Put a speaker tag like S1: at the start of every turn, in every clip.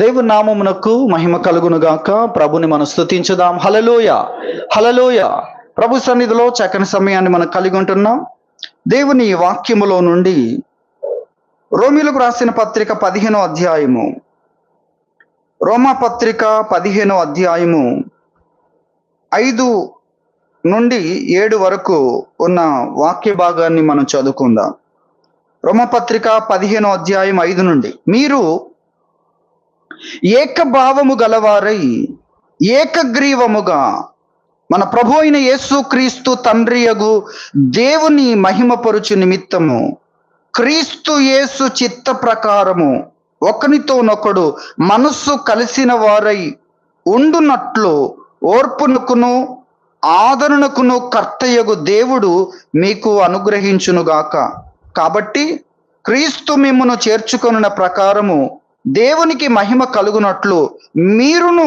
S1: దేవుని నామమునకు మహిమ కలుగును గాక. ప్రభుని మనం స్తుతించుదాం. హల్లెలూయా, హల్లెలూయా. ప్రభు సన్నిధిలో చక్కని సమయాన్ని మనం కలిగి ఉంటున్నాం. దేవుని వాక్యములో నుండి రోమీలకు రాసిన పత్రిక 15వ అధ్యాయము, రోమా పత్రిక 15వ అధ్యాయము 5 నుండి 7 వరకు ఉన్న వాక్య భాగాన్ని మనం చదువుకుందాం. రోమపత్రిక 15వ అధ్యాయం 5 నుండి, మీరు ఏకభావము గలవారై ఏకగ్రీవముగా మన ప్రభు అయిన యేసుక్రీస్తు తండ్రియగు దేవుని మహిమపరుచు నిమిత్తము క్రీస్తు యేసు చిత్త ప్రకారము ఒకనితోనొకడు మనస్సు కలిసిన వారై ఉండునట్లు ఓర్పునకును ఆదరణకును కర్తయగు దేవుడు మీకు అనుగ్రహించునుగాక. కాబట్టి క్రీస్తు మిమ్మును చేర్చుకొనిన ప్రకారము దేవునికి మహిమ కలుగునట్లు మీరును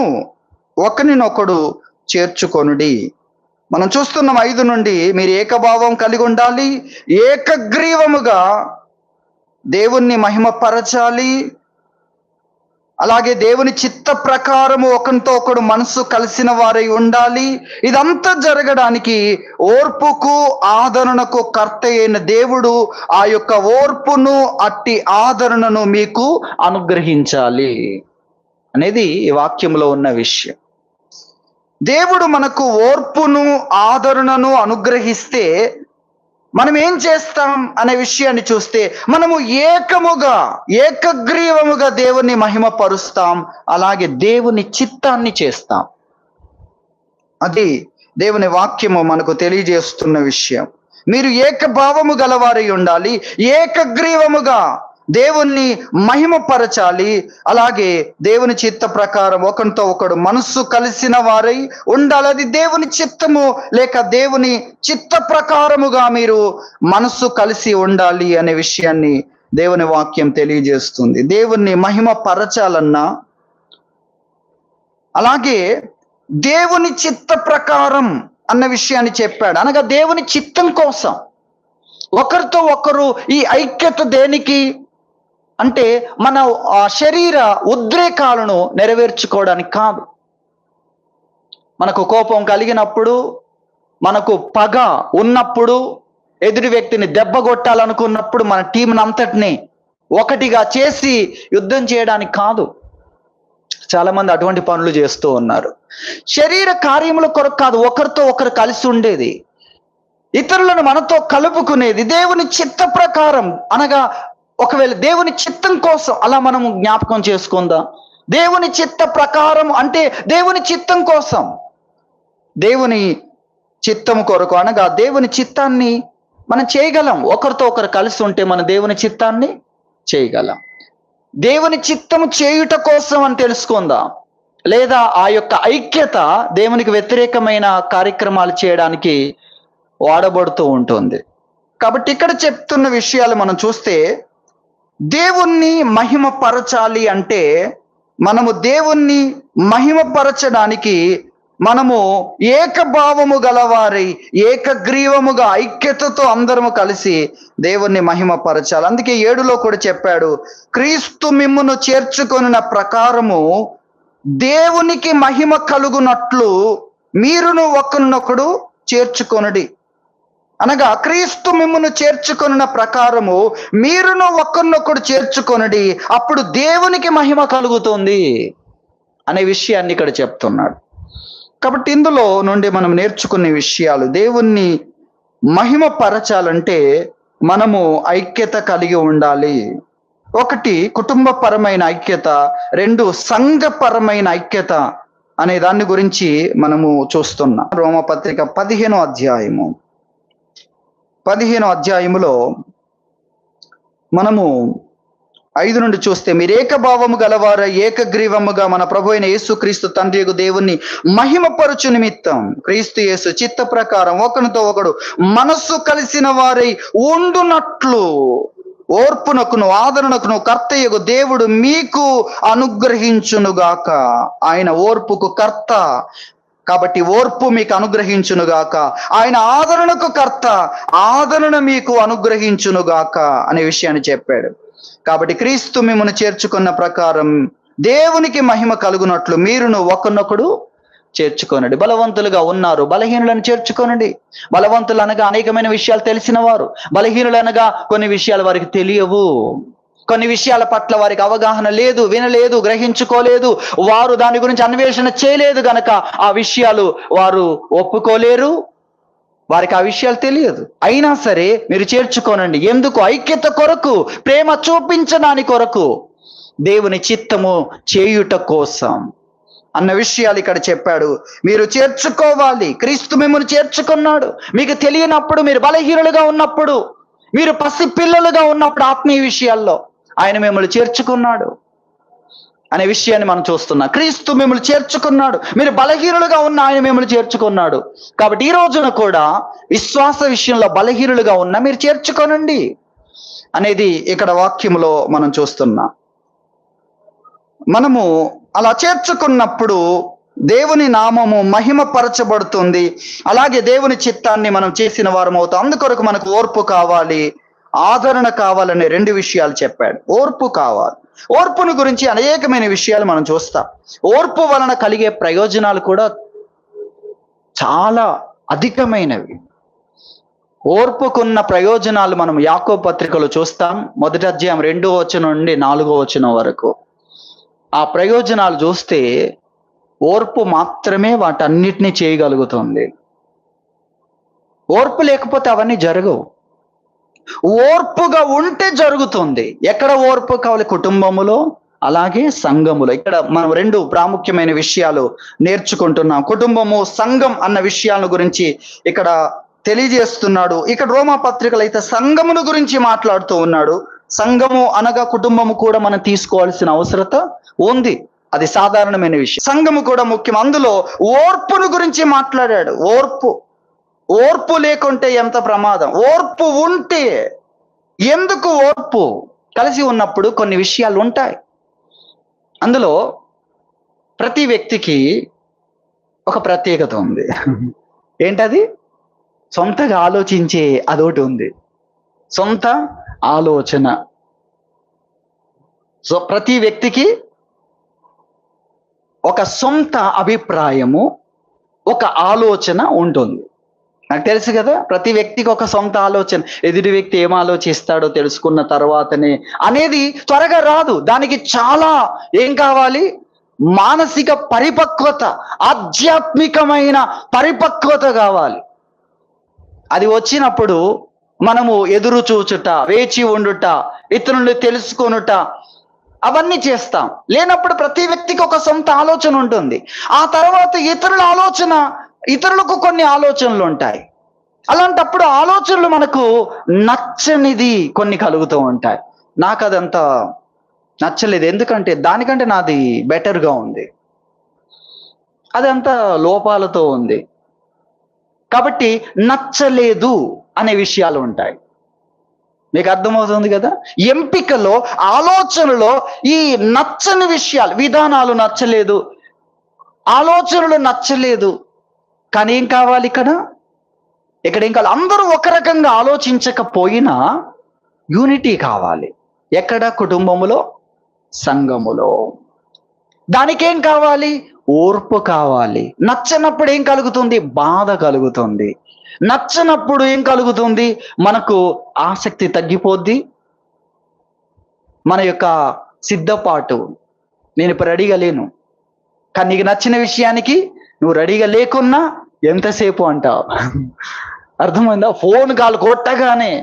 S1: ఒకరినొకడు చేర్చుకొనుడి. మనం చూస్తున్నాం 5 నుండి, మీరు ఏకభావం కలిగి ఉండాలి, ఏకగ్రీవముగా దేవుణ్ణి మహిమపరచాలి, అలాగే దేవుని చిత్త ప్రకారము ఒకరితో ఒకడు మనసు కలిసిన వారై ఉండాలి. ఇదంతా జరగడానికి ఓర్పుకు ఆదరణకు కర్త అయిన దేవుడు ఆ యొక్క ఓర్పును అట్టి ఆదరణను మీకు అనుగ్రహించాలి అనేది ఈ వాక్యంలో ఉన్న విషయం. దేవుడు మనకు ఓర్పును ఆదరణను అనుగ్రహిస్తే మనం ఏం చేస్తాం అనే విషయాన్ని చూస్తే, మనము ఏకగ్రీవముగా దేవుని మహిమపరుస్తాం, అలాగే దేవుని చిత్తాన్ని చేస్తాం. అది దేవుని వాక్యము మనకు తెలియజేస్తున్న విషయం. మీరు ఏకభావము గలవారై ఉండాలి, ఏకగ్రీవముగా దేవుణ్ణి మహిమపరచాలి, అలాగే దేవుని చిత్త ప్రకారం ఒకరితో ఒకడు మనస్సు కలిసిన వారై ఉండాలి. అది దేవుని చిత్తము లేక దేవుని చిత్త ప్రకారముగా మీరు మనస్సు కలిసి ఉండాలి అనే విషయాన్ని దేవుని వాక్యం తెలియజేస్తుంది. దేవుణ్ణి మహిమపరచాలన్నా, అలాగే దేవుని చిత్త ప్రకారం అన్న విషయాన్ని చెప్పాడు. అనగా దేవుని చిత్తం కోసం ఒకరితో ఒకరు ఈ ఐక్యత దేనికి అంటే, మన శరీర ఉద్రేకాలను నెరవేర్చుకోవడానికి కాదు. మనకు కోపం కలిగినప్పుడు, మనకు పగ ఉన్నప్పుడు, ఎదుటి వ్యక్తిని దెబ్బ కొట్టాలనుకున్నప్పుడు మన టీంని అంతటిని ఒకటిగా చేసి యుద్ధం చేయడానికి కాదు. చాలా మంది అటువంటి పనులు చేస్తూ ఉన్నారు. శరీర కార్యముల కొరకు కాదు, ఒకరితో ఒకరు కలిసి ఉండేది, ఇతరులను మనతో కలుపుకునేది దేవుని చిత్త ప్రకారం. అనగా ఒకవేళ దేవుని చిత్తం కోసం అలా మనము జ్ఞాపకం చేసుకుందాం. దేవుని చిత్త ప్రకారం అంటే దేవుని చిత్తం కోసం, దేవుని చిత్తము కొరకు, అనగా దేవుని చిత్తాన్ని మనం చేయగలం. ఒకరితో ఒకరు కలిసి ఉంటే మనం దేవుని చిత్తాన్ని చేయగలం. దేవుని చిత్తము చేయుట కోసం అని తెలుసుకుందాం. లేదా ఆ యొక్క ఐక్యత దేవునికి వ్యతిరేకమైన కార్యక్రమాలు చేయడానికి వాడబడుతూ ఉంటుంది. కాబట్టి ఇక్కడ చెప్తున్న విషయాలు మనం చూస్తే, దేవుణ్ణి మహిమపరచాలి అంటే మనము దేవుణ్ణి మహిమపరచడానికి మనము ఏకభావము గలవారై ఏకగ్రీవముగా ఐక్యతతో అందరము కలిసి దేవుణ్ణి మహిమపరచాలి. అందుకే 7లో కూడా చెప్పాడు, క్రీస్తు మిమ్మును చేర్చుకొనిన ప్రకారము దేవునికి మహిమ కలుగునట్లు మీరును ఒకరినొకడు చేర్చుకొనుడి. అనగా క్రీస్తు మిమ్మును చేర్చుకొనిన ప్రకారము మీరును ఒకరినొకడు చేర్చుకొనుడి, అప్పుడు దేవునికి మహిమ కలుగుతుంది అనే విషయాన్ని ఇక్కడ చెప్తున్నాడు. కాబట్టి ఇందులో నుండి మనం నేర్చుకునే విషయాలు, దేవుణ్ణి మహిమపరచాలంటే మనము ఐక్యత కలిగి ఉండాలి. 1 కుటుంబపరమైన ఐక్యత, 2 సంఘపరమైన ఐక్యత అనే దాని గురించి మనము చూస్తున్నాం. రోమపత్రిక 15వ అధ్యాయములో మనము 5 నుండి చూస్తే, మీరు ఏకభావము గలవార ఏకగ్రీవముగా మన ప్రభు అయిన యేసుక్రీస్తు తండ్రియగు దేవుణ్ణి మహిమపరచు నిమిత్తం క్రీస్తు యేసు చిత్త ప్రకారం ఒకరితో ఒకడు మనస్సు కలిసిన వారై ఉండునట్లు ఓర్పునకును ఆదరణకును కర్తయగు దేవుడు మీకు అనుగ్రహించునుగాక. ఆయన ఓర్పుకు కర్త కాబట్టి ఓర్పు మీకు అనుగ్రహించునుగాక. ఆయన ఆదరణకు కర్త, ఆదరణ మీకు అనుగ్రహించునుగాక అనే విషయాన్ని చెప్పాడు. కాబట్టి క్రీస్తు మిమ్మును చేర్చుకున్న ప్రకారం దేవునికి మహిమ కలుగునట్లు మీరును ఒకరినొకడు చేర్చుకోనండి. బలవంతులుగా ఉన్నారు, బలహీనులను చేర్చుకోనండి. బలవంతులు అనగా అనేకమైన విషయాలు తెలిసిన వారు, బలహీనులు అనగా కొన్ని విషయాలు వారికి తెలియవు, కొన్ని విషయాల పట్ల వారికి అవగాహన లేదు, వినలేదు, గ్రహించుకోలేదు, వారు దాని గురించి అన్వేషణ చేయలేదు గనక ఆ విషయాలు వారు ఒప్పుకోలేరు, వారికి ఆ విషయాలు తెలియదు. అయినా సరే మీరు చేర్చుకోనండి. ఎందుకు? ఐక్యత కొరకు, ప్రేమ చూపించడానికి కొరకు, దేవుని చిత్తము చేయుట కోసం అన్న విషయాలు ఇక్కడ చెప్పాడు. మీరు చేర్చుకోవాలి. క్రీస్తు మిమ్మల్ని చేర్చుకున్నాడు. మీకు తెలియనప్పుడు, మీరు బలహీనులుగా ఉన్నప్పుడు, మీరు పసి పిల్లలుగా ఉన్నప్పుడు ఆత్మీయ విషయాల్లో ఆయన మిమ్మల్ని చేర్చుకున్నాడు అనే విషయాన్ని మనం చూస్తున్నాం. క్రీస్తు మిమ్మల్ని చేర్చుకున్నాడు. మీరు బలహీనులుగా ఉన్న ఆయన మిమ్మల్ని చేర్చుకున్నాడు. కాబట్టి ఈ రోజున కూడా విశ్వాస విషయంలో బలహీనులుగా ఉన్న మీరు చేర్చుకోనండి అనేది ఇక్కడ వాక్యములో మనం చూస్తున్నాం. మనము అలా చేర్చుకున్నప్పుడు దేవుని నామము మహిమపరచబడుతుంది. అలాగే దేవుని చిత్తాన్ని మనం చేసిన వారం అవుతాం. అందుకొరకు మనకు ఓర్పు కావాలి, ఆదరణ కావాలనే రెండు విషయాలు చెప్పాడు. ఓర్పు కావాలి. ఓర్పును గురించి అనేకమైన విషయాలు మనం చూస్తాం. ఓర్పు వలన కలిగే ప్రయోజనాలు కూడా చాలా అధికమైనవి. ఓర్పుకున్న ప్రయోజనాలు మనం యాకోబు పత్రికలో చూస్తాం. 1వ అధ్యాయం 2వ వచనం నుండి 4వ వచనం వరకు. ఆ ప్రయోజనాలు చూస్తే ఓర్పు మాత్రమే వాటన్నిటినీ చేయగలుగుతుంది. ఓర్పు లేకపోతే అవన్నీ జరగవు. ఓర్పుగా ఉంటే జరుగుతుంది. ఎక్కడ ఓర్పు కావాలి? కుటుంబములో, అలాగే సంఘములో. ఇక్కడ మనం రెండు ప్రాముఖ్యమైన విషయాలు నేర్చుకుంటున్నాం. కుటుంబము, సంఘం అన్న విషయాల గురించి ఇక్కడ తెలియజేస్తున్నాడు. ఇక్కడ రోమా పత్రికలు అయితే సంఘమును గురించి మాట్లాడుతూ ఉన్నాడు. సంఘము అనగా కుటుంబము కూడా మనం తీసుకోవాల్సిన అవసరత ఉంది. అది సాధారణమైన విషయం. సంఘము కూడా ముఖ్యం. అందులో ఓర్పును గురించి మాట్లాడాడు. ఓర్పు లేకుంటే ఎంత ప్రమాదం. ఓర్పు ఉంటే, ఎందుకు ఓర్పు? కలిసి ఉన్నప్పుడు కొన్ని విషయాలు ఉంటాయి. అందులో ప్రతి వ్యక్తికి ఒక ప్రత్యేకత ఉంది. ఏంటది? సొంతగా ఆలోచించే అదొకటి ఉంది. సొంత ఆలోచన. సో ప్రతి వ్యక్తికి ఒక సొంత అభిప్రాయము, ఒక ఆలోచన ఉంటుంది. నాకు తెలుసు కదా, ప్రతి వ్యక్తికి ఒక సొంత ఆలోచన. ఎదుటి వ్యక్తి ఏం ఆలోచిస్తాడో తెలుసుకున్న తర్వాతనే అనేది త్వరగా రాదు. దానికి చాలా ఏం కావాలి? మానసిక పరిపక్వత, ఆధ్యాత్మికమైన పరిపక్వత కావాలి. అది వచ్చినప్పుడు మనము ఎదురు చూచుట, వేచి ఉండుట, ఇతరులను తెలుసుకొనుట, అవన్నీ చేస్తాం. లేనప్పుడు ప్రతి వ్యక్తికి ఒక సొంత ఆలోచన ఉంటుంది. ఆ తర్వాత ఇతరులకు కొన్ని ఆలోచనలు ఉంటాయి. అలాంటప్పుడు ఆలోచనలు మనకు నచ్చనిది కొన్ని కలుగుతూ ఉంటాయి. నాకు అదంతా నచ్చలేదు, ఎందుకంటే దానికంటే నాది బెటర్గా ఉంది, అదంతా లోపాలతో ఉంది, కాబట్టి నచ్చలేదు అనే విషయాలు ఉంటాయి. మీకు అర్థమవుతుంది కదా? ఎంపికలో, ఆలోచనలో ఈ నచ్చని విషయాలు, విధానాలు నచ్చలేదు, ఆలోచనలు నచ్చలేదు. కానీ ఏం కావాలి ఇక్కడ ఏం కావాలి? అందరూ ఒక రకంగా ఆలోచించకపోయినా యూనిటీ కావాలి. ఎక్కడ? కుటుంబములో, సంఘములో. దానికేం కావాలి? ఓర్పు కావాలి. నచ్చనప్పుడు ఏం కలుగుతుంది? బాధ కలుగుతుంది. నచ్చనప్పుడు ఏం కలుగుతుంది? మనకు ఆసక్తి తగ్గిపోద్ది. మన యొక్క సిద్ధపాటు, నేను ఇప్పుడు రెడీగా లేను, కానీ నీకు నచ్చిన విషయానికి నువ్వు రెడీగా లేకున్నా ఎంతసేపు అంటావు? అర్థమైందా? ఫోన్ కాల్ కొట్టగానే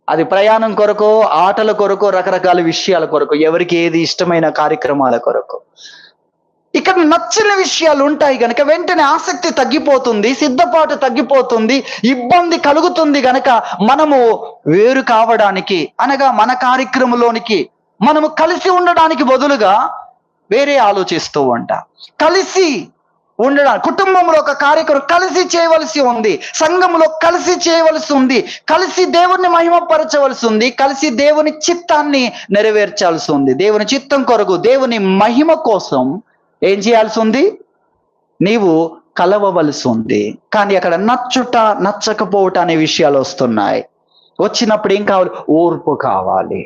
S1: అది ప్రయాణం కొరకు, ఆటల కొరకు, రకరకాల విషయాల కొరకు, ఎవరికి ఏది ఇష్టమైన కార్యక్రమాల కొరకు. ఇక్కడ నచ్చిన విషయాలు ఉంటాయి గనక వెంటనే ఆసక్తి తగ్గిపోతుంది, సిద్ధపాటు తగ్గిపోతుంది, ఇబ్బంది కలుగుతుంది. గనక మనము వేరు కావడానికి, అనగా మన కార్యక్రమంలోనికి మనము కలిసి ఉండడానికి బదులుగా వేరే ఆలోచిస్తూ ఉంటాం. కలిసి ఉండడానికి, కుటుంబంలో ఒక కార్యక్రమం కలిసి చేయవలసి ఉంది, సంఘంలో కలిసి చేయవలసి ఉంది, కలిసి దేవుణ్ణి మహిమపరచవలసి ఉంది, కలిసి దేవుని చిత్తాన్ని నెరవేర్చాల్సి ఉంది. దేవుని చిత్తం కొరకు, దేవుని మహిమ కోసం ఏం చేయాల్సి ఉంది? నీవు కలవవలసి ఉంది. కానీ అక్కడ నచ్చుట, నచ్చకపోవట అనే విషయాలు వస్తున్నాయి. వచ్చినప్పుడు ఏం కావాలి? ఓర్పు కావాలి.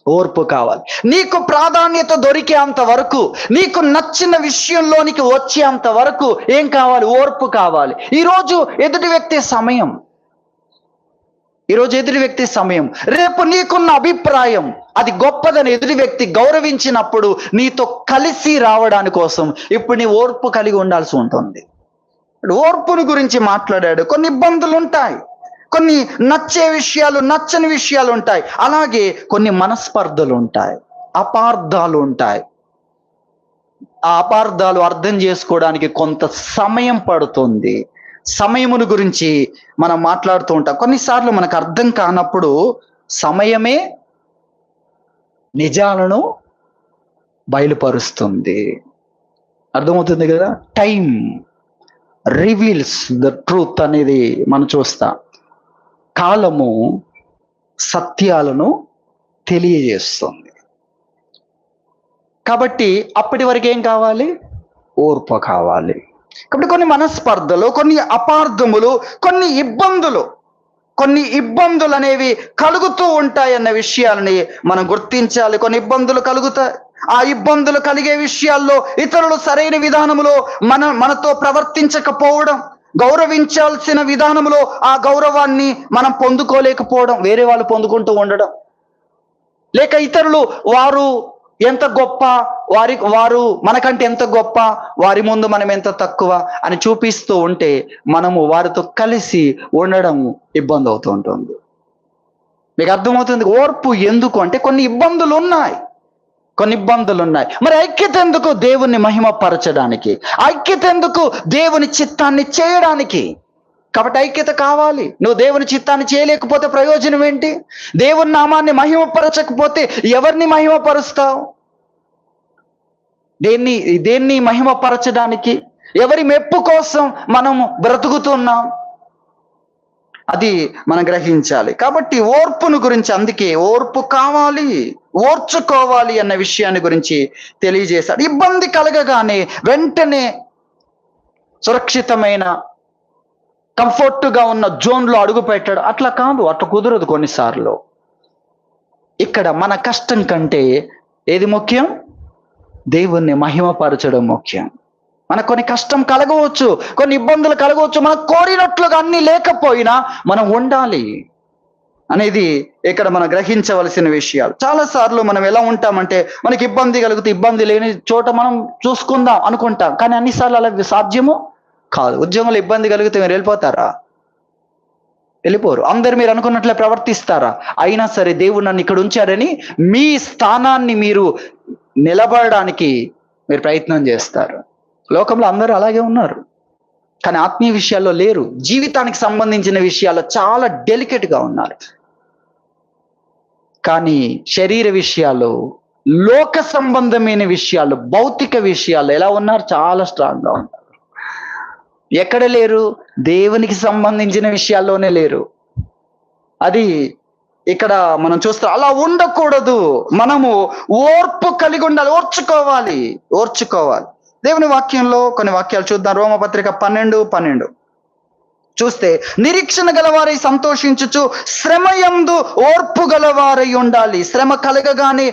S1: ఓర్పు కావాలి. నీకు ప్రాధాన్యత దొరికేంత వరకు, నీకు నచ్చిన విషయంలోనికి వచ్చేంత వరకు ఏం కావాలి? ఓర్పు కావాలి. ఈరోజు ఎదుటి వ్యక్తి సమయం, రేపు నీకున్న అభిప్రాయం అది గొప్పదని ఎదుటి వ్యక్తి గౌరవించినప్పుడు నీతో కలిసి రావడాని కోసం ఇప్పుడు నీ ఓర్పు కలిగి ఉండాల్సి ఉంటుంది. ఓర్పుని గురించి మాట్లాడాడు. కొన్ని ఇబ్బందులు ఉంటాయి, కొన్ని నచ్చే విషయాలు, నచ్చని విషయాలు ఉంటాయి. అలాగే కొన్ని మనస్పర్ధలు ఉంటాయి, అపార్థాలు ఉంటాయి. ఆ అపార్థాలు అర్థం చేసుకోవడానికి కొంత సమయం పడుతుంది. సమయమును గురించి మనం మాట్లాడుతూ ఉంటాం. కొన్నిసార్లు మనకు అర్థం కానప్పుడు సమయమే నిజాలను బయలుపరుస్తుంది. అర్థమవుతుంది కదా? టైం రివీల్స్ ద ట్రూత్ అనేది మనం చూస్తాం. కాలము సత్యాలను తెలియజేస్తుంది. కాబట్టి అప్పటి వరకు ఏం కావాలి? ఓర్పు కావాలి. కాబట్టి కొన్ని మనస్పర్ధలు, కొన్ని అపార్థములు, కొన్ని ఇబ్బందులు అనేవి కలుగుతూ ఉంటాయన్న విషయాలని మనం గుర్తించాలి. కొన్ని ఇబ్బందులు కలుగుతాయి. ఆ ఇబ్బందులు కలిగే విషయాల్లో ఇతరులు సరైన విధానములో మనతో ప్రవర్తించకపోవడం, గౌరవించాల్సిన విధానంలో ఆ గౌరవాన్ని మనం పొందుకోలేకపోవడం, వేరే వాళ్ళు పొందుకుంటూ ఉండడం, లేక ఇతరులు వారు ఎంత గొప్ప, వారు మనకంటే ఎంత గొప్ప, వారి ముందు మనం ఎంత తక్కువ అని చూపిస్తూ ఉంటే మనము వారితో కలిసి ఉండడం ఇబ్బంది అవుతూ ఉంటుంది. మీకు అర్థమవుతుంది? ఓర్పు ఎందుకు అంటే కొన్ని ఇబ్బందులు ఉన్నాయి. మరి ఐక్యత ఎందుకు? దేవుణ్ణి మహిమపరచడానికి. ఐక్యత ఎందుకు? దేవుని చిత్తాన్ని చేయడానికి. కాబట్టి ఐక్యత కావాలి. నువ్వు దేవుని చిత్తాన్ని చేయలేకపోతే ప్రయోజనం ఏంటి? దేవుని నామాన్ని మహిమపరచకపోతే ఎవరిని మహిమపరుస్తావు? దేన్ని మహిమపరచడానికి? ఎవరి మెప్పు కోసం మనము బ్రతుకుతున్నాం? అది మనం గ్రహించాలి. కాబట్టి ఓర్పును గురించి, అందుకే ఓర్పు కావాలి, ఓర్చుకోవాలి అన్న విషయాన్ని గురించి తెలియజేశాడు. ఇబ్బంది కలగగానే వెంటనే సురక్షితమైన కంఫర్ట్గా ఉన్న జోన్లో అడుగు పెట్టాడు. అట్లా కాదు, అట్లా కుదరదు. కొన్నిసార్లు ఇక్కడ మన కష్టం కంటే ఏది ముఖ్యం? దేవుణ్ణి మహిమపరచడం ముఖ్యం. మనకు కొన్ని కష్టం కలగవచ్చు, కొన్ని ఇబ్బందులు కలగవచ్చు. మనం కోరినట్లుగా అన్ని లేకపోయినా మనం ఉండాలి అనేది ఇక్కడ మనం గ్రహించవలసిన విషయాలు. చాలాసార్లు మనం ఎలా ఉంటామంటే, మనకి ఇబ్బంది కలిగితే ఇబ్బంది లేని చోట మనం చూసుకుందాం అనుకుంటాం. కానీ అన్నిసార్లు అలా సాధ్యము కాదు. ఉద్యోగంలో ఇబ్బంది కలిగితే మీరు వెళ్ళిపోతారా? వెళ్ళిపోరు. అందరు మీరు అనుకున్నట్లే ప్రవర్తిస్తారా? అయినా సరే దేవుడు నన్ను ఇక్కడ ఉంచారని మీ స్థానాన్ని మీరు నిలబడడానికి మీరు ప్రయత్నం చేస్తారు. లోకంలో అందరూ అలాగే ఉన్నారు, కానీ ఆత్మీయ విషయాల్లో లేరు. జీవితానికి సంబంధించిన విషయాల్లో చాలా డెలికేట్గా ఉన్నారు. కానీ శరీర విషయాలు, లోక సంబంధమైన విషయాలు, భౌతిక విషయాలు ఎలా ఉన్నారు? చాలా స్ట్రాంగ్గా ఉన్నారు. ఎక్కడ లేరు? దేవునికి సంబంధించిన విషయాల్లోనే లేరు. అది ఇక్కడ మనం చూస్తాం. అలా ఉండకూడదు. మనము ఓర్పు కలిగి ఉండాలి, ఓర్చుకోవాలి. దేవుని వాక్యంలో కొన్ని వాక్యాలు చూద్దాం. రోమపత్రిక 12:12 చూస్తే, నిరీక్షణ గలవారై సంతోషించుచు శ్రమయందు ఓర్పు గలవారై ఉండాలి. శ్రమ కలగగానే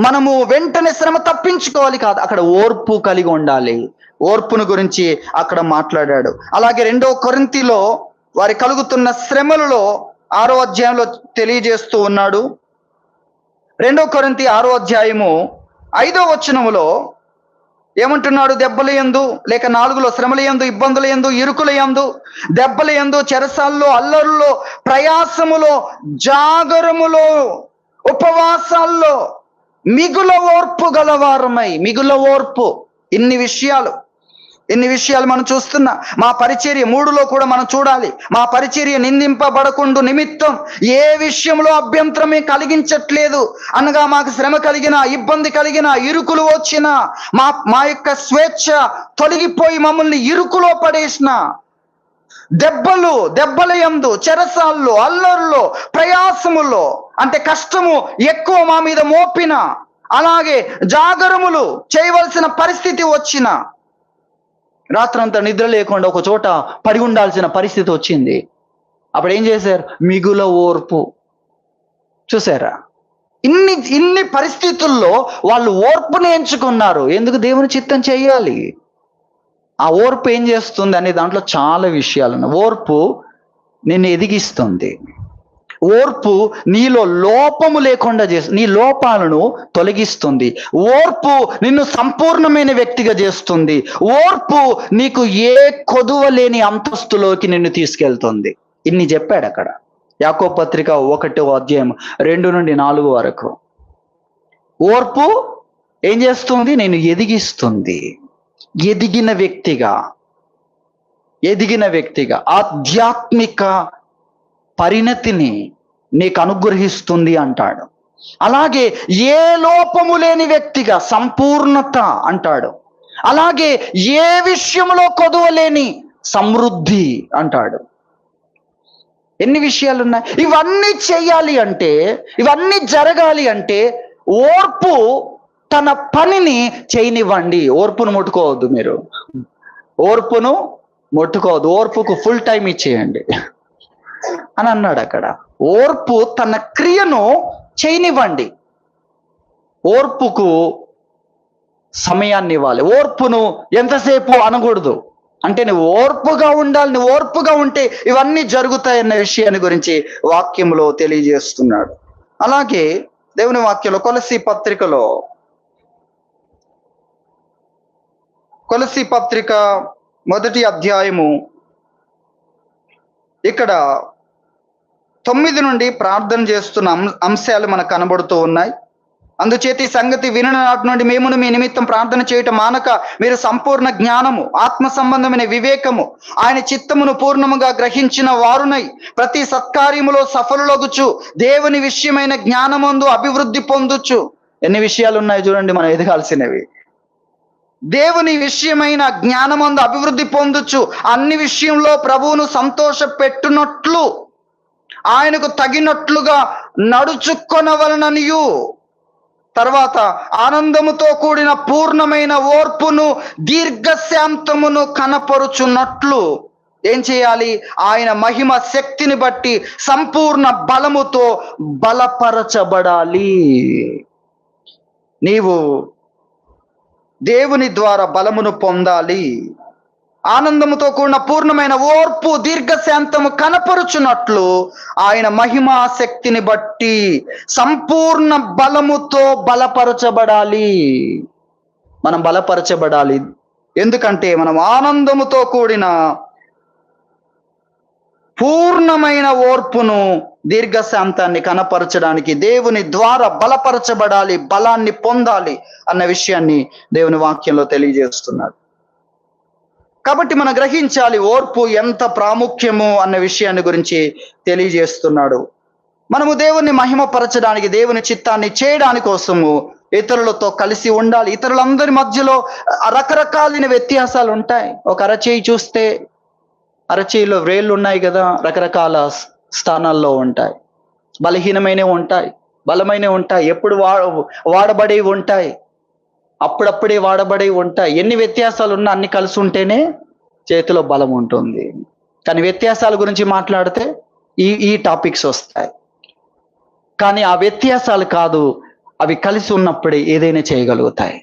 S1: మనము వెంటనే శ్రమ తప్పించుకోవాలి కాదు, అక్కడ ఓర్పు కలిగి ఉండాలి. ఓర్పును గురించి అక్కడ మాట్లాడాడు. అలాగే 2 కొరింథీలో వారి కలుగుతున్న శ్రమలలో 6వ అధ్యాయంలో తెలియజేస్తూ ఉన్నాడు. 2 కొరింథీ 6వ అధ్యాయము 5వ వచనములో ఏమంటున్నాడు? దెబ్బల యందు, లేక 4లో శ్రమల యందు, ఇబ్బందుల యందు, ఇరుకుల యందు, దెబ్బల యందు, చెరసాల్లో, అల్లరులో, ప్రయాసములో, జాగరములో, ఉపవాసాల్లో మిగుల ఓర్పు గలవారమై. మిగుల ఓర్పు. ఇన్ని విషయాలు మనం చూస్తున్నా. మా పరిచర్య 3లో కూడా మనం చూడాలి. మా పరిచర్య నిందింపబడకుండా నిమిత్తం ఏ విషయంలో అభ్యంతరమే కలిగించట్లేదు అనగా, మాకు శ్రమ కలిగిన, ఇబ్బంది కలిగిన, ఇరుకులు వచ్చిన, మా యొక్క స్వేచ్ఛ తొలగిపోయి మమ్మల్ని ఇరుకులో పడేసిన, దెబ్బల యందు, చెరసాల్లో, అల్లర్లో, ప్రయాసములో, అంటే కష్టము ఎక్కువ మా మీద మోపిన, అలాగే జాగరములు చేయవలసిన పరిస్థితి వచ్చిన, రాత్రంతా నిద్ర లేకుండా ఒక చోట పడి ఉండాల్సిన పరిస్థితి వచ్చింది. అప్పుడు ఏం చేశారు? మిగుల ఓర్పు. చూసారా? ఇన్ని పరిస్థితుల్లో వాళ్ళు ఓర్పుని ఎంచుకున్నారు. ఎందుకు? దేవుని చిత్తం చేయాలి. ఆ ఓర్పు ఏం చేస్తుంది అనే దాంట్లో చాలా విషయాలు ఉన్నాయి. ఓర్పు నిన్ను ఎదిగిస్తుంది. ఓర్పు నీలో లోపము లేకుండా చేస్తుంది, నీ లోపాలను తొలగిస్తుంది. ఓర్పు నిన్ను సంపూర్ణమైన వ్యక్తిగా చేస్తుంది. ఓర్పు నీకు ఏ కొదువ లేని అంతస్తులోకి నిన్ను తీసుకెళ్తుంది. ఇన్ని చెప్పాడు అక్కడ. యాకోబు పత్రిక 1వ అధ్యాయం 2 నుండి 4 వరకు. ఓర్పు ఏం చేస్తుంది? నేను ఎదిగిస్తుంది. ఎదిగిన వ్యక్తిగా ఆధ్యాత్మిక పరిణతిని నీకు అనుగ్రహిస్తుంది అంటాడు. అలాగే ఏ లోపము లేని వ్యక్తిగా సంపూర్ణత అంటాడు. అలాగే ఏ విషయంలో కొదువలేని సమృద్ధి అంటాడు. ఎన్ని విషయాలు ఉన్నాయి. ఇవన్నీ చేయాలి అంటే, ఇవన్నీ జరగాలి అంటే ఓర్పు తన పనిని చేయనివ్వండి. ఓర్పును ముట్టుకోవద్దు. మీరు ఓర్పును ముట్టుకోవద్దు. ఓర్పుకు ఫుల్ టైం ఇచ్చేయండి అని అన్నాడు అక్కడ. ఓర్పు తన క్రియను చేయనివ్వండి. ఓర్పుకు సమయాన్ని ఇవ్వాలి. ఓర్పును ఎంతసేపు అనకూడదు. అంటే నువ్వు ఓర్పుగా ఉండాలి. నువ్వు ఓర్పుగా ఉంటే ఇవన్నీ జరుగుతాయన్న విషయాన్ని గురించి వాక్యంలో తెలియజేస్తున్నాడు. అలాగే దేవుని వాక్యంలో కొలస్సీ పత్రిక 1వ అధ్యాయము ఇక్కడ 9 నుండి ప్రార్థన చేస్తున్న అంశాలు మనకు కనబడుతూ ఉన్నాయి. అందుచేత ఈ సంగతి వినిన నాటి నుండి మేమును మీ నిమిత్తం ప్రార్థన చేయటం మానక మీరు సంపూర్ణ జ్ఞానము, ఆత్మ సంబంధమైన వివేకము, ఆయన చిత్తమును పూర్ణముగా గ్రహించిన వారునై ప్రతి సత్కార్యములో సఫలులగుచు దేవుని విషయమైన జ్ఞానమందు అభివృద్ధి పొందుచు. ఎన్ని విషయాలు ఉన్నాయి చూడండి మనం ఎదగాల్సినవి. దేవుని విషయమైన జ్ఞానమందు అభివృద్ధి పొందుచు అన్ని విషయంలో ప్రభువును సంతోష పెట్టునట్లు ఆయనకు తగినట్లుగా నడుచుకొనవలననియు, తర్వాత ఆనందముతో కూడిన పూర్ణమైన ఓర్పును దీర్ఘశాంతమును కనపరుచున్నట్లు ఏం చేయాలి? ఆయన మహిమ శక్తిని బట్టి సంపూర్ణ బలముతో బలపరచబడాలి. నీవు దేవుని ద్వారా బలమును పొందాలి. ఆనందముతో కూడిన పూర్ణమైన ఓర్పు దీర్ఘశాంతము కనపరుచున్నట్లు ఆయన మహిమా శక్తిని బట్టి సంపూర్ణ బలముతో బలపరచబడాలి. మనం బలపరచబడాలి. ఎందుకంటే మనం ఆనందముతో కూడిన పూర్ణమైన ఓర్పును దీర్ఘశాంతాన్ని కనపరచడానికి దేవుని ద్వారా బలపరచబడాలి, బలాన్ని పొందాలి అన్న విషయాన్ని దేవుని వాక్యంలో తెలియజేస్తున్నాడు. కాబట్టి మనం గ్రహించాలి ఓర్పు ఎంత ప్రాముఖ్యమో అన్న విషయాన్ని గురించి తెలియజేస్తున్నాడు. మనము దేవుని మహిమపరచడానికి, దేవుని చిత్తాన్ని చేయడానికి కోసము ఇతరులతో కలిసి ఉండాలి. ఇతరులందరి మధ్యలో రకరకాలైన వ్యత్యాసాలు ఉంటాయి. ఒక అరచేయి చూస్తే అరచేయిలో వేళ్ళు ఉన్నాయి కదా, రకరకాల స్థానాల్లో ఉంటాయి. బలహీనమైనవి ఉంటాయి, బలమైనవి ఉంటాయి, ఎప్పుడు వాడబడేవి ఉంటాయి, అప్పుడప్పుడే వాడబడి ఉంటాయి. ఎన్ని వ్యత్యాసాలు ఉన్నా అన్ని కలిసి ఉంటేనే చేతిలో బలం ఉంటుంది. కానీ వ్యత్యాసాల గురించి మాట్లాడితే ఈ టాపిక్స్ వస్తాయి. కానీ ఆ వ్యత్యాసాలు కాదు, అవి కలిసి ఉన్నప్పుడే ఏదైనా చేయగలుగుతాయి.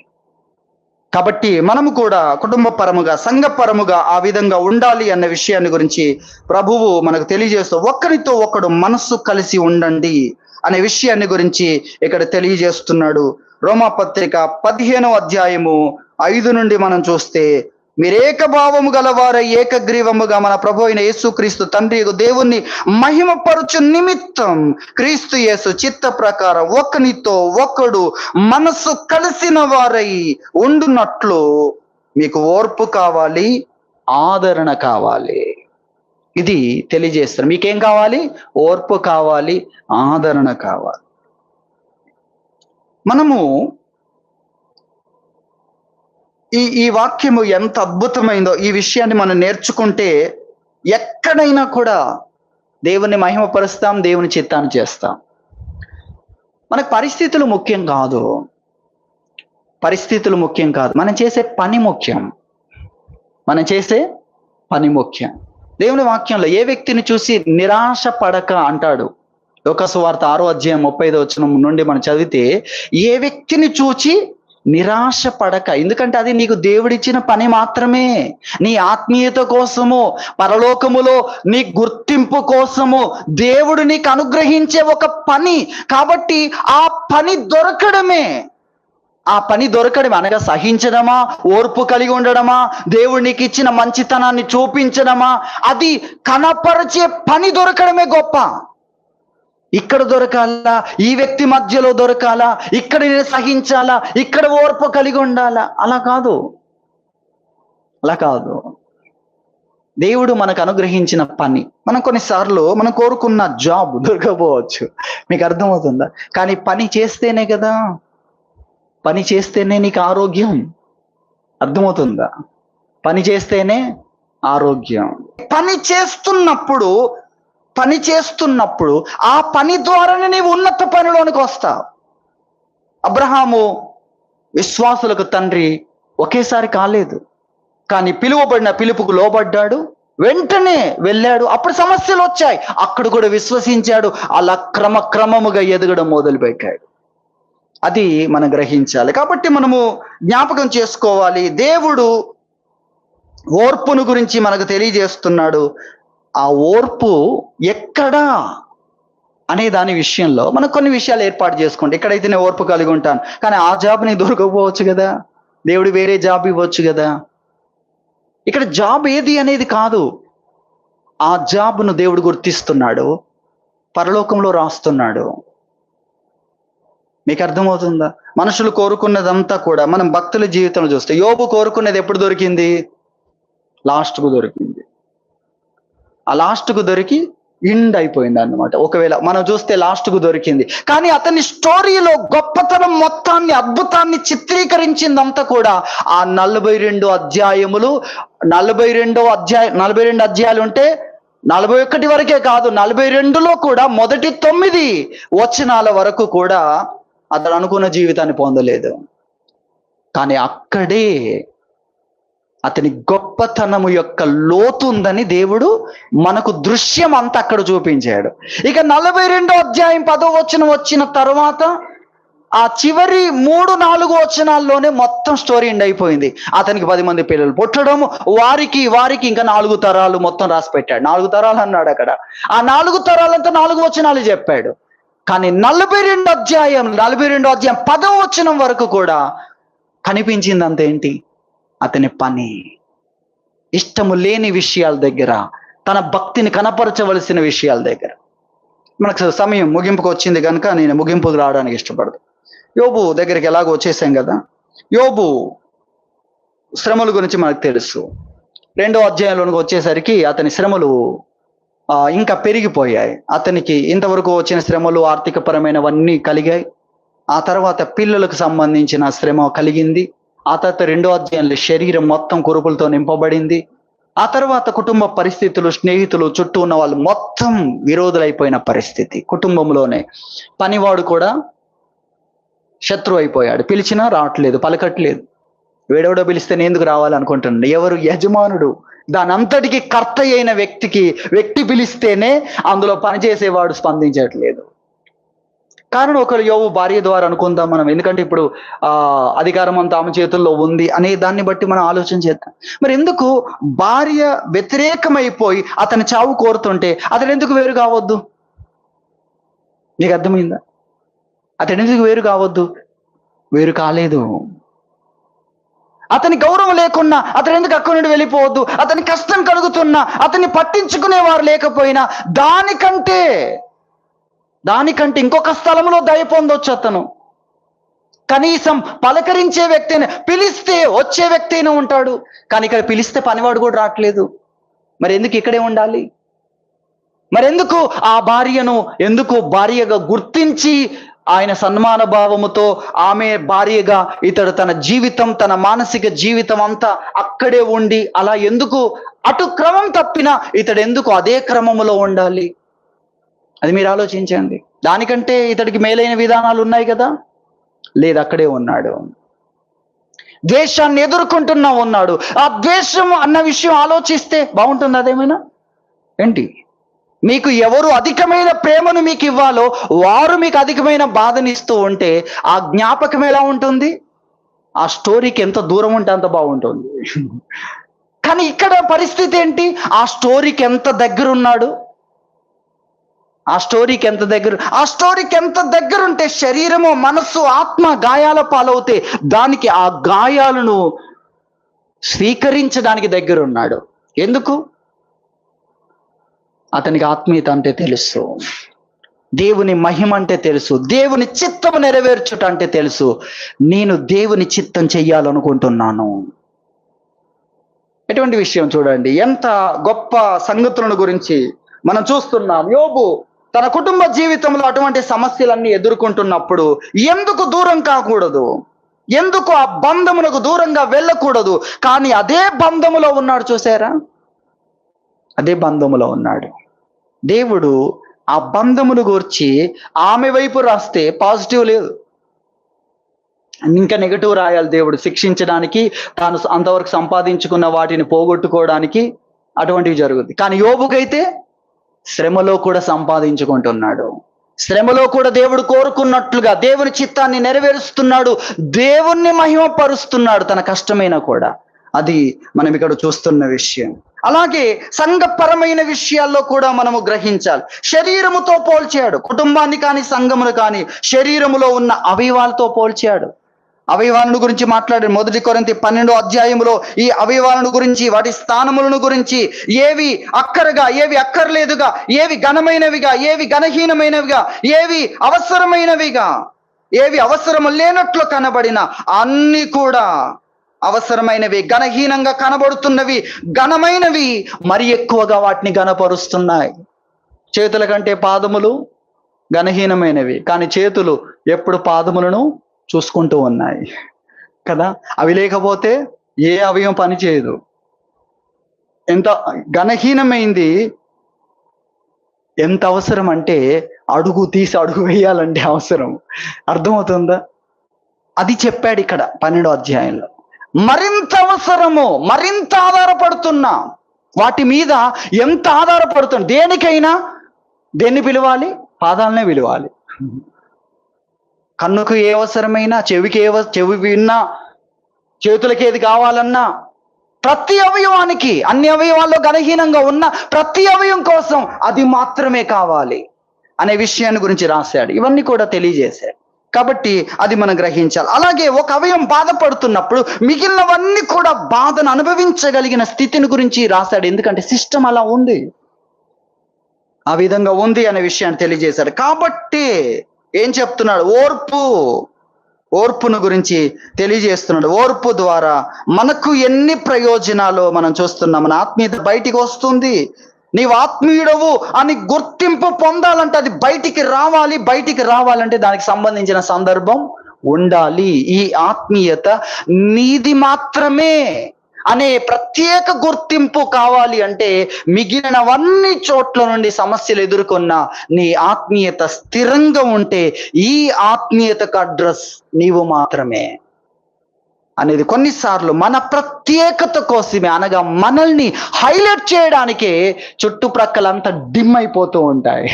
S1: కాబట్టి మనము కూడా కుటుంబ పరముగా, సంఘపరముగా ఆ విధంగా ఉండాలి అన్న విషయాన్ని గురించి ప్రభువు మనకు తెలియజేస్తూ ఒక్కరితో ఒకడు మనస్సు కలిసి ఉండండి అనే విషయాన్ని గురించి ఇక్కడ తెలియజేస్తున్నాడు. రోమాపత్రిక 15వ అధ్యాయము 5 నుండి మనం చూస్తే, మీరు ఏకభావము గలవారై ఏకగ్రీవముగా మన ప్రభు అయిన యేసుక్రీస్తు తండ్రి దేవుణ్ణి మహిమపరచు నిమిత్తం క్రీస్తు యేసు చిత్త ప్రకారం ఒకనితో ఒకడు మనస్సు కలిసిన వారై ఉండునట్లు మీకు ఓర్పు కావాలి, ఆదరణ కావాలి. ఇది తెలియజేస్తారు. మీకేం కావాలి? ఓర్పు కావాలి, ఆదరణ కావాలి. మనము ఈ వాక్యము ఎంత అద్భుతమైందో ఈ విషయాన్ని మనం నేర్చుకుంటే ఎక్కడైనా కూడా దేవుని మహిమపరుస్తాం, దేవుని చిత్తాన్ని చేస్తాం. మనకు పరిస్థితులు ముఖ్యం కాదు, మనం చేసే పని ముఖ్యం. దేవుని వాక్యంలో ఏ వ్యక్తిని చూసి నిరాశ పడక అంటాడు. లూకా సువార్త 6:35 నుండి మనం చదివితే, ఏ వ్యక్తిని చూచి నిరాశ పడక, ఎందుకంటే అది నీకు దేవుడిచ్చిన పని మాత్రమే, నీ ఆత్మీయత కోసము, పరలోకములో నీ గుర్తింపు కోసము దేవుడు నీకు అనుగ్రహించే ఒక పని. కాబట్టి ఆ పని దొరకడమే, అనగా సహించడమా, ఓర్పు కలిగి ఉండడమా, దేవుడు నీకు ఇచ్చిన మంచితనాన్ని చూపించడమా, అది కనపరిచే పని దొరకడమే గొప్ప. ఇక్కడ దొరకాలా, ఈ వ్యక్తి మధ్యలో దొరకాలా, ఇక్కడ నేను సహించాలా, ఇక్కడ ఓర్పు కలిగి ఉండాలా, అలా కాదు. దేవుడు మనకు అనుగ్రహించిన పని. మనం కొన్నిసార్లు మనం కోరుకున్న జాబ్ దొరకపోవచ్చు, మీకు అర్థమవుతుందా? కానీ పని చేస్తేనే కదా, పని చేస్తేనే నీకు ఆరోగ్యం. అర్థమవుతుందా? పని చేస్తేనే ఆరోగ్యం. పని చేస్తున్నప్పుడు ఆ పని ద్వారానే నీవు ఉన్నత పనిలోనికి వస్తావు. అబ్రహాము విశ్వాసులకు తండ్రి ఒకేసారి కాలేదు, కానీ పిలువబడిన పిలుపుకు లోబడ్డాడు, వెంటనే వెళ్ళాడు. అప్పుడు సమస్యలు వచ్చాయి, అక్కడ కూడా విశ్వసించాడు. అలా క్రమముగా ఎదగడం మొదలుపెట్టాడు. అది మనం గ్రహించాలి. కాబట్టి మనము జ్ఞాపకం చేసుకోవాలి, దేవుడు ఓర్పును గురించి మనకు తెలియజేస్తున్నాడు. ఆ ఓర్పు ఎక్కడా అనే దాని విషయంలో మనం కొన్ని విషయాలు ఏర్పాటు చేసుకోండి. ఎక్కడైతే నేను ఓర్పు కలిగి ఉంటాను, కానీ ఆ జాబ్ నీకు దొరకకపోవచ్చు కదా, దేవుడు వేరే జాబ్ ఇవ్వచ్చు కదా. ఇక్కడ జాబ్ ఏది అనేది కాదు, ఆ జాబ్ను దేవుడు గుర్తిస్తున్నాడు, పరలోకంలో రాస్తున్నాడు. మీకు అర్థమవుతుందా? మనుషులు కోరుకున్నదంతా కూడా మనం భక్తుల జీవితంలో చూస్తే, యోబు కోరుకున్నది ఎప్పుడు దొరికింది? లాస్ట్కు దొరికింది. ఆ లాస్ట్కు దొరికి ఎండ్ అయిపోయింది అన్నమాట. ఒకవేళ మనం చూస్తే లాస్ట్కు దొరికింది, కానీ అతని స్టోరీలో గొప్పతనం మొత్తాన్ని, అద్భుతాన్ని చిత్రీకరించిందంతా కూడా ఆ 42 అధ్యాయములు. 42 అధ్యాయాలు ఉంటే 41 వరకే కాదు, 42లో కూడా మొదటి 9 వచనాల వరకు కూడా అతను అనుకున్న జీవితాన్ని పొందలేదు. కానీ అక్కడే అతని గొప్పతనము యొక్క లోతు ఉందని దేవుడు మనకు దృశ్యం అంతా అక్కడ చూపించాడు. ఇక 42వ అధ్యాయం 10వ వచనం వచ్చిన తర్వాత ఆ చివరి 3-4 వచనాల్లోనే మొత్తం స్టోరీ ఎండ్ అయిపోయింది. అతనికి 10 మంది పిల్లలు పుట్టడం, వారికి ఇంకా 4 తరాలు మొత్తం రాసి పెట్టాడు. 4 తరాలు అన్నాడు అక్కడ. ఆ 4 తరాలంతా 4 వచనాలు చెప్పాడు. కానీ 42వ అధ్యాయం 10వ వచనం వరకు కూడా కనిపించింది అంతేంటి? అతని పని. ఇష్టము లేని విషయాల దగ్గర, తన భక్తిని కనపరచవలసిన విషయాల దగ్గర. మనకు సమయం ముగింపుకు వచ్చింది కనుక నేను ముగింపుకు రావడానికి ఇష్టపడదు. యోబు దగ్గరికి ఎలాగో వచ్చేసాం కదా. యోబు శ్రమల గురించి మనకు తెలుసు. 2వ అధ్యాయంలోనికి వచ్చేసరికి అతని శ్రమలు ఇంకా పెరిగిపోయాయి. అతనికి ఇంతవరకు వచ్చిన శ్రమలు ఆర్థికపరమైనవన్నీ కలిగాయి. ఆ తర్వాత పిల్లలకు సంబంధించిన శ్రమ కలిగింది. ఆ తర్వాత 2వ అధ్యాయంలో శరీరం మొత్తం కురుపులతో నింపబడింది. ఆ తర్వాత కుటుంబ పరిస్థితులు, స్నేహితులు, చుట్టూ ఉన్న వాళ్ళు మొత్తం విరోధులైపోయిన పరిస్థితి. కుటుంబంలోనే పనివాడు కూడా శత్రువు అయిపోయాడు. పిలిచినా రావట్లేదు, పలకట్లేదు. వేడెవడో పిలిస్తే నేను ఎందుకు రావాలనుకుంటున్నాడు. ఎవరు యజమానుడు, దాని అంతటికి కర్త అయిన వ్యక్తి పిలిస్తేనే అందులో పనిచేసేవాడు స్పందించట్లేదు. కారణం ఒకరు యోబు భార్య ద్వారా అనుకుందాం మనం, ఎందుకంటే ఇప్పుడు అధికారం అంతా ఆమె చేతుల్లో ఉంది అనే దాన్ని బట్టి మనం ఆలోచన చేద్దాం. మరి ఎందుకు భార్య వ్యతిరేకమైపోయి అతని చావు కోరుతుంటే అతను ఎందుకు వేరు కావద్దు? నీకు అర్థమైందా? అతను ఎందుకు వేరు కావద్దు? వేరు కాలేదు. అతని గౌరవం లేకున్నా అతను ఎందుకు అక్కడి నుండి వెళ్ళిపోవద్దు? అతని కష్టం కలుగుతున్నా, అతన్ని పట్టించుకునేవారు లేకపోయినా దానికంటే ఇంకొక స్థలంలో దయ పొందొచ్చు. అతను కనీసం పలకరించే వ్యక్తి అయినా, పిలిస్తే వచ్చే వ్యక్తి అయినా ఉంటాడు. కానీ ఇక్కడ పిలిస్తే పనివాడు కూడా రావట్లేదు. మరి ఎందుకు ఇక్కడే ఉండాలి? మరెందుకు ఆ భార్యను భార్యగా గుర్తించి ఆయన సన్మాన భావముతో ఆమె భార్యగా ఇతడు తన జీవితం, తన మానసిక జీవితం అంతా అక్కడే ఉండి అలా ఎందుకు అటు క్రమం తప్పినా ఇతడు ఎందుకు అదే క్రమములో ఉండాలి? అది మీరు ఆలోచించండి. దానికంటే ఇతడికి మేలైన విధానాలు ఉన్నాయి కదా. లేదు, అక్కడే ఉన్నాడు. ద్వేషాన్ని ఎదుర్కొంటున్నా ఉన్నాడు. ఆ ద్వేషం అన్న విషయం ఆలోచిస్తే బాగుంటుంది. అదేమైనా ఏంటి మీకు ఎవరు అధికమైన ప్రేమను మీకు ఇవ్వాలో వారు మీకు అధికమైన బాధనిస్తూ ఉంటే ఆ జ్ఞాపకం ఎలా ఉంటుంది? ఆ స్టోరీకి ఎంత దూరం ఉంటే అంత బాగుంటుంది. కానీ ఇక్కడ పరిస్థితి ఏంటి? ఆ స్టోరీకి ఎంత దగ్గర ఉన్నాడు? ఆ స్టోరీకి ఎంత దగ్గర ఉంటే శరీరము, మనస్సు, ఆత్మ గాయాల పాలవుతే దానికి ఆ గాయాలను స్వీకరించడానికి దగ్గర ఉన్నాడు. ఎందుకు? అతనికి ఆత్మీయత అంటే తెలుసు, దేవుని మహిమ అంటే తెలుసు, దేవుని చిత్తము నెరవేర్చుట అంటే తెలుసు. నేను దేవుని చిత్తం చెయ్యాలనుకుంటున్నాను. ఎటువంటి విషయం చూడండి, ఎంత గొప్ప సంగతులను గురించి మనం చూస్తున్నాం. యోబు తన కుటుంబ జీవితంలో అటువంటి సమస్యలన్నీ ఎదుర్కొంటున్నప్పుడు ఎందుకు దూరం కాకూడదు? ఎందుకు ఆ బంధమునకు దూరంగా వెళ్ళకూడదు? కానీ అదే బంధములో ఉన్నాడు. చూసారా? అదే బంధములో ఉన్నాడు. దేవుడు ఆ బంధమును గూర్చి ఆమె వైపు రాస్తే పాజిటివ్ లేదు, ఇంకా నెగటివ్ రాయాలి. దేవుడు శిక్షించడానికి, తాను అంతవరకు సంపాదించుకున్న వాటిని పోగొట్టుకోవడానికి అటువంటివి జరుగుతుంది. కానీ యోబుకైతే శ్రమలో కూడా సంపాదించుకుంటున్నాడు. శ్రమలో కూడా దేవుడు కోరుకున్నట్లుగా దేవుని చిత్తాన్ని నెరవేరుస్తున్నాడు, దేవుణ్ణి మహిమపరుస్తున్నాడు తన కష్టమైనా కూడా. అది మనం ఇక్కడ చూస్తున్న విషయం. అలాగే సంఘపరమైన విషయాల్లో కూడా మనము గ్రహించాలి. శరీరముతో పోల్చాడు, కుటుంబాన్ని కానీ సంఘమును కానీ శరీరములో ఉన్న అవయవాలతో పోల్చాడు. అవయవాలను గురించి మాట్లాడాడు. 1 కొరింథీ 12వ అధ్యాయములో ఈ అవయవాలను గురించి, వాటి స్థానములను గురించి, ఏవి అక్కరగా, ఏవి అక్కర్లేదుగా, ఏవి ఘనమైనవిగా, ఏవి ఘనహీనమైనవిగా, ఏవి అవసరమైనవిగా, ఏవి అవసరము లేనట్లు కనబడిన అన్ని కూడా అవసరమైనవి, ఘనహీనంగా కనబడుతున్నవి, ఘనమైనవి మరి ఎక్కువగా వాటిని ఘనపరుస్తున్నాయి. చేతుల కంటే పాదములు ఘనహీనమైనవి, కానీ చేతులు ఎప్పుడు పాదములను చూసుకుంటూ ఉన్నాయి కదా. అవి లేకపోతే ఏ అవయవం పని చేయదు. ఎంత ఘనహీనమైంది, ఎంత అవసరం అంటే అడుగు తీసి అడుగు వేయాలంటే అవసరం. అర్థమవుతుందా? అది చెప్పాడు ఇక్కడ 12వ అధ్యాయంలో. మరింత అవసరము, మరింత ఆధారపడుతున్నా వాటి మీద ఎంత ఆధారపడుతుంది. దేనికైనా దేన్ని పిలవాలి? పాదాలనే పిలవాలి. కన్నుకు ఏ అవసరమైనా, చెవి విన్నా, చేతులకి ఏది కావాలన్నా, ప్రతి అవయవానికి, అన్ని అవయవాల్లో ఘనహీనంగా ఉన్న ప్రతి అవయవం కోసం అది మాత్రమే కావాలి అనే విషయాన్ని గురించి రాశాడు. ఇవన్నీ కూడా తెలియజేశాడు. కాబట్టి అది మనం గ్రహించాలి. అలాగే ఒక అవయవం బాధపడుతున్నప్పుడు మిగిలినవన్నీ కూడా బాధను అనుభవించగలిగిన స్థితిని గురించి రాశాడు. ఎందుకంటే సిస్టమ్ అలా ఉంది, ఆ విధంగా ఉంది అనే విషయాన్ని తెలియజేశాడు. కాబట్టి ఏం చెప్తున్నాడు? ఓర్పును గురించి తెలియజేస్తున్నాడు. ఓర్పు ద్వారా మనకు ఎన్ని ప్రయోజనాలు మనం చూస్తున్నాం. మన ఆత్మీయత బయటికి వస్తుంది. నీవు ఆత్మీయుడవు అని గుర్తింపు పొందాలంటే అది బయటికి రావాలంటే దానికి సంబంధించిన సందర్భం ఉండాలి. ఈ ఆత్మీయత నీది మాత్రమే అనే ప్రత్యేక గుర్తింపు కావాలి అంటే మిగిలినవన్నీ చోట్ల నుండి సమస్యలు ఎదుర్కొన్న నీ ఆత్మీయత స్థిరంగా ఉంటే ఈ ఆత్మీయతకు అడ్రస్ నీవు మాత్రమే అనేది కొన్నిసార్లు మన ప్రత్యేకత కోసమే, అనగా మనల్ని హైలైట్ చేయడానికే చుట్టుప్రక్కలంతా డిమ్ అయిపోతూ ఉంటాయి.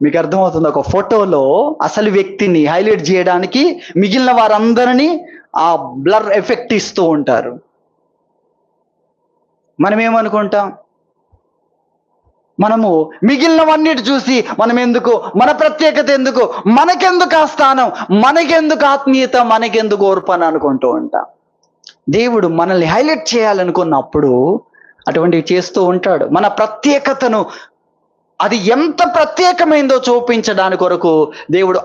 S1: మీకు అర్థమవుతుంది? ఒక ఫోటోలో అసలు వ్యక్తిని హైలైట్ చేయడానికి మిగిలిన వారందరినీ ఆ బ్లర్ ఎఫెక్ట్ ఇస్తూ ఉంటారు. మనం ఏమనుకుంటాం? మనము మిగిలినవన్నిటి చూసి మన ప్రత్యేకత ఎందుకు, మనకెందుకు ఆ స్థానం, మనకెందుకు ఆత్మీయత, మనకెందుకు ఓర్పు అని అనుకుంటూ ఉంటాం. దేవుడు మనల్ని హైలైట్ చేయాలనుకున్నప్పుడు అటువంటివి చేస్తూ ఉంటాడు. మన ప్రత్యేకతను, అది ఎంత ప్రత్యేకమైందో చూపించడానికి కొరకు దేవుడు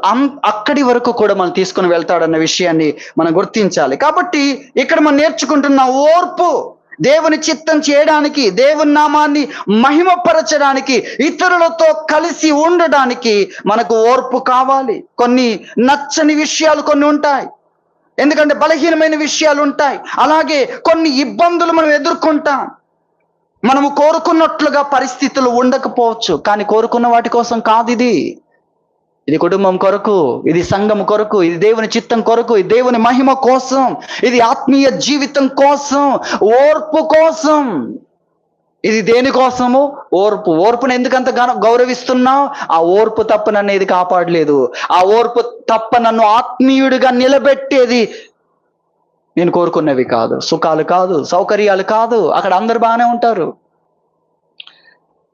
S1: అక్కడి వరకు కూడా మనం తీసుకుని వెళ్తాడన్న విషయాన్ని మనం గుర్తించాలి. కాబట్టి ఇక్కడ మనం నేర్చుకుంటున్న ఓర్పు, దేవుని చిత్తం చేయడానికి, దేవుని నామాన్ని మహిమపరచడానికి, ఇతరులతో కలిసి ఉండడానికి మనకు ఓర్పు కావాలి. కొన్ని నచ్చని విషయాలు కొన్ని ఉంటాయి, ఎందుకంటే బలహీనమైన విషయాలు ఉంటాయి. అలాగే కొన్ని ఇబ్బందులు మనం ఎదుర్కొంటాం. మనము కోరుకున్నట్లుగా పరిస్థితులు ఉండకపోవచ్చు, కానీ కోరుకున్న వాటి కోసం కాదు ఇది కుటుంబం కొరకు, ఇది సంఘం కొరకు, ఇది దేవుని చిత్తం కొరకు, ఇది దేవుని మహిమ కోసం, ఇది ఆత్మీయ జీవితం కోసం, ఓర్పు కోసం. ఇది దేనికోసము? ఓర్పు. ఓర్పును ఎందుకంత గౌరవిస్తున్నావు? ఆ ఓర్పు తప్ప నన్ను ఏది కాపాడలేదు. ఆ ఓర్పు తప్ప నన్ను ఆత్మీయుడిగా నిలబెట్టేది నేను కోరుకున్నవి కాదు, సుఖాలు కాదు, సౌకర్యాలు కాదు. అక్కడ అందరు బాగానే ఉంటారు.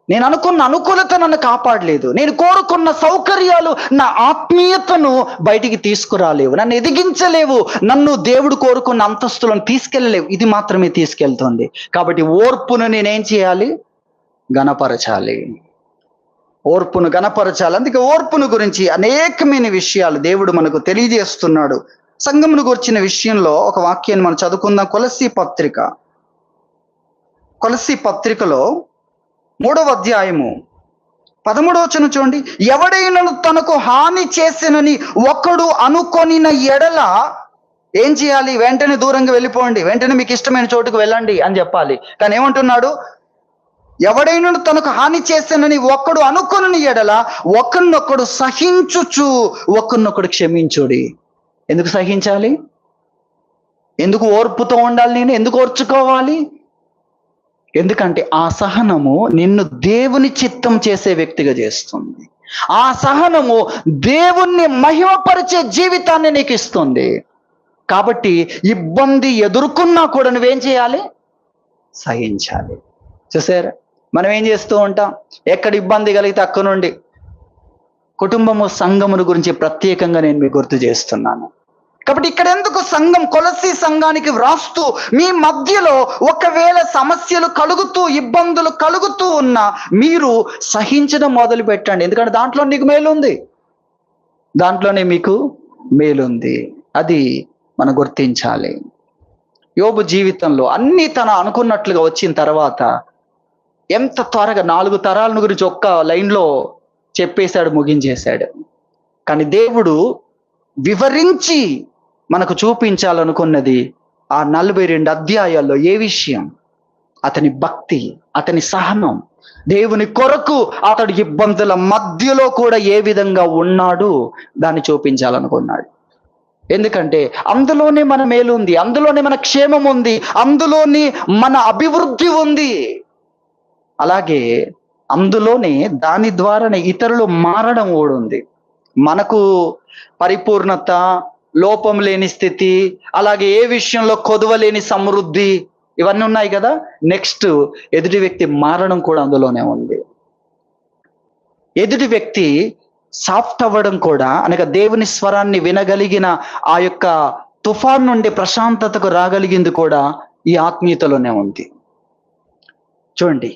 S1: నేను అనుకున్న అనుకూలత నన్ను కాపాడలేదు. నేను కోరుకున్న సౌకర్యాలు నా ఆత్మీయతను బయటికి తీసుకురాలేవు, నన్ను ఎదిగించలేవు, నన్ను దేవుడు కోరుకున్న అంతస్తులను తీసుకెళ్ళలేవు. ఇది మాత్రమే తీసుకెళ్తుంది. కాబట్టి ఓర్పును నేనేం చేయాలి? గణపరచాలి. ఓర్పును గణపరచాలి. అందుకే ఓర్పును గురించి అనేకమైన విషయాలు దేవుడు మనకు తెలియజేస్తున్నాడు. సంఘమును గురించిన విషయంలో ఒక వాక్యాన్ని మనం చదువుకుందాం. కొలస్సీ పత్రికలో 3వ అధ్యాయము 13వ వచనం చూడండి. ఎవడైనను తనకు హాని చేసినని ఒకడు అనుకొనిన ఎడల ఏం చేయాలి? వెంటనే దూరంగా వెళ్ళిపోండి, వెంటనే మీకు ఇష్టమైన చోటుకు వెళ్ళండి అని చెప్పాలి. కానీ ఏమంటున్నాడు? ఎవడైనను తనకు హాని చేసినని ఒకడు అనుకొనిన ఎడల ఒకరినొకడు సహించుచు ఒకరినొకడు క్షమించుడి. ఎందుకు సహించాలి? ఎందుకు ఓర్పుతో ఉండాలి? నేను ఎందుకు ఓర్చుకోవాలి? ఎందుకంటే ఆ సహనము నిన్ను దేవుని చిత్తం చేసే వ్యక్తిగా చేస్తుంది. ఆ సహనము దేవుణ్ణి మహిమపరిచే జీవితాన్ని నీకు ఇస్తుంది. కాబట్టి ఇబ్బంది ఎదుర్కొన్నా కూడా నువ్వేం చేయాలి? సహించాలి. చూసారా, మనం ఏం చేస్తూ ఉంటాం? ఎక్కడ ఇబ్బంది కలిగితే అక్క నుండి కుటుంబము సంఘమును గురించి ప్రత్యేకంగా నేను మీకు గుర్తు చేస్తున్నాను. కాబట్టి ఇక్కడ ఎందుకు సంఘం, కొలస్సీ సంఘానికి వ్రాస్తూ మీ మధ్యలో ఒకవేళ సమస్యలు కలుగుతూ ఇబ్బందులు కలుగుతూ ఉన్నా మీరు సహించడం మొదలు పెట్టండి. ఎందుకంటే దాంట్లో నీకు మేలుంది, దాంట్లోనే మీకు మేలుంది. అది మనం గుర్తించాలి. యోబు జీవితంలో అన్నీ తను అనుకున్నట్లుగా వచ్చిన తర్వాత ఎంత త్వరగా 4 తరాలను గురించి ఒక్క లైన్లో చెప్పేశాడు, ముగించేశాడు. కానీ దేవుడు వివరించి మనకు చూపించాలనుకున్నది ఆ 42 అధ్యాయాల్లో ఏ విషయం? అతని భక్తి, అతని సహనం, దేవుని కొరకు అతడు ఇబ్బందుల మధ్యలో కూడా ఏ విధంగా ఉన్నాడు దాన్ని చూపించాలనుకున్నాడు. ఎందుకంటే అందులోనే మన మేలు ఉంది, అందులోనే మన క్షేమం ఉంది, అందులోనే మన అభివృద్ధి ఉంది. అలాగే అందులోనే దాని ద్వారానే ఇతరులు మారడం కూడా ఉంది. మనకు పరిపూర్ణత, లోపం లేని స్థితి, అలాగే ఏ విషయంలో కొదవలేని సమృద్ధి, ఇవన్నీ ఉన్నాయి కదా. నెక్స్ట్ ఎదుటి వ్యక్తి మారడం కూడా అందులోనే ఉంది. ఎదుటి వ్యక్తి సాఫ్ట్ అవ్వడం కూడా, అనగా దేవుని స్వరాన్ని వినగలిగిన ఆ యొక్క తుఫాన్ నుండి ప్రశాంతతకు రాగలిగింది కూడా ఈ ఆత్మీయతలోనే ఉంది. చూడండి,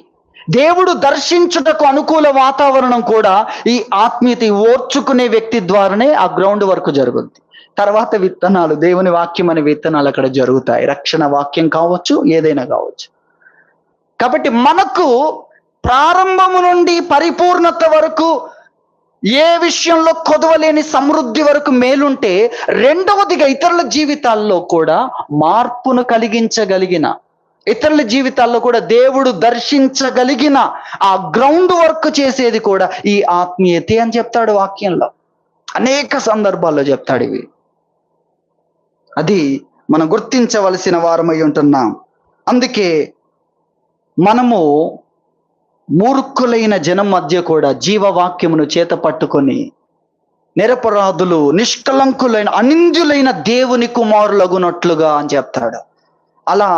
S1: దేవుడు దర్శించుటకు అనుకూల వాతావరణం కూడా ఈ ఆత్మీయత ఓర్చుకునే వ్యక్తి ద్వారానే ఆ గ్రౌండ్ వర్క్ జరుగుద్ది. తర్వాత విత్తనాలు, దేవుని వాక్యం అనే విత్తనాలు అక్కడ జరుగుతాయి. రక్షణ వాక్యం కావచ్చు, ఏదైనా కావచ్చు. కాబట్టి మనకు ప్రారంభము నుండి పరిపూర్ణత వరకు ఏ విషయంలో కొదవలేని సమృద్ధి వరకు మేలుంటే, రెండవదిగా ఇతరుల జీవితాల్లో కూడా మార్పును కలిగించగలిగిన, ఇతరుల జీవితాల్లో కూడా దేవుడు దర్శించగలిగిన ఆ గ్రౌండ్ వర్క్ చేసేది కూడా ఈ ఆత్మీయతే అని చెప్తాడు వాక్యంలో. అనేక సందర్భాల్లో చెప్తాడు ఇవి. అది మనం గుర్తించవలసిన వారమై ఉంటున్నాం. అందుకే మనము మూర్ఖులైన జనం మధ్య కూడా జీవవాక్యమును చేత పట్టుకొని నిరపరాధులు, నిష్కలంకులైన, అనింద్యులైన దేవుని కుమారులగునట్లుగా అని చెప్తాడు. అలా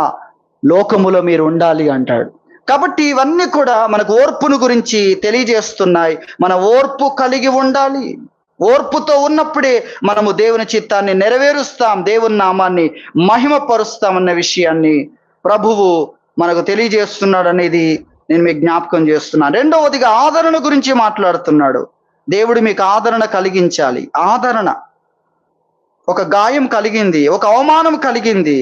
S1: లోకములో మీరు ఉండాలి అంటాడు. కాబట్టి ఇవన్నీ కూడా మనకు ఓర్పును గురించి తెలియజేస్తున్నాయి. మన ఓర్పు కలిగి ఉండాలి. ఓర్పుతో ఉన్నప్పుడే మనము దేవుని చిత్తాన్ని నెరవేరుస్తాం, దేవుని నామాన్ని మహిమపరుస్తామన్న విషయాన్ని ప్రభువు మనకు తెలియజేస్తున్నాడు అనేది నేను మీకు జ్ఞాపకం చేస్తున్నాను. రెండవదిగా ఆదరణ గురించి మాట్లాడుతున్నాడు. దేవుడు మీకు ఆదరణ కలిగించాలి. ఆదరణ, ఒక గాయం కలిగింది, ఒక అవమానం కలిగింది.